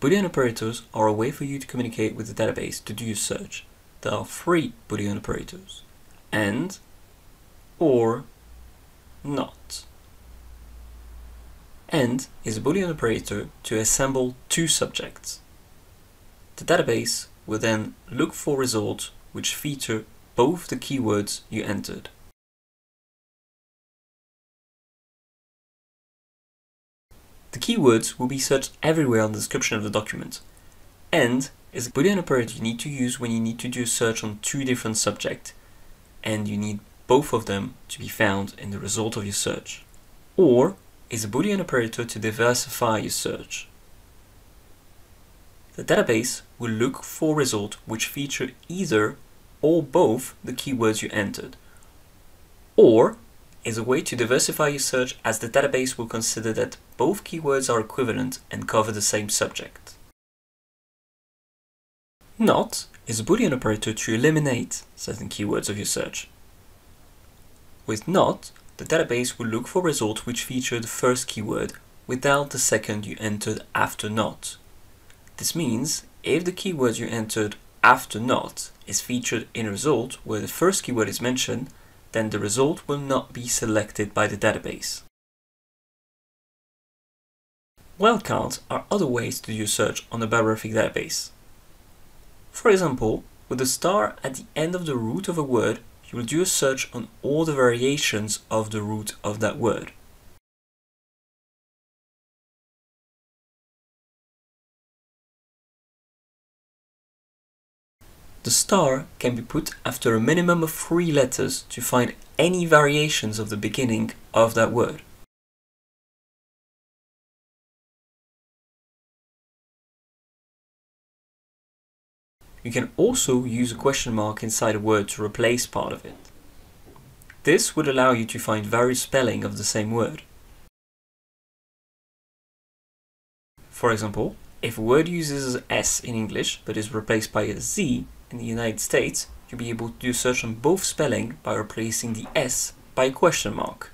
Boolean operators are a way for you to communicate with the database to do your search. There are three Boolean operators: AND, OR, NOT. AND is a Boolean operator to assemble two subjects. The database will then look for results which feature both the keywords you entered. The keywords will be searched everywhere on the description of the document. AND is a Boolean operator you need to use when you need to do a search on two different subjects, and you need both of them to be found in the result of your search. OR is a Boolean operator to diversify your search. The database will look for results which feature either or both the keywords you entered. OR is a way to diversify your search, as the database will consider that both keywords are equivalent and cover the same subject. NOT is a Boolean operator to eliminate certain keywords of your search. With NOT, the database will look for results which feature the first keyword without the second you entered after NOT. This means if the keyword you entered after NOT is featured in a result where the first keyword is mentioned, then the result will not be selected by the database. Wildcards are other ways to do your search on a bibliographic database. For example, with a star at the end of the root of a word, you will do a search on all the variations of the root of that word. The star can be put after a minimum of 3 letters to find any variations of the beginning of that word. You can also use a question mark inside a word to replace part of it. This would allow you to find various spelling of the same word. For example, if a word uses an S in English but is replaced by a Z in the United States, you'll be able to do a search on both spelling by replacing the S by a question mark.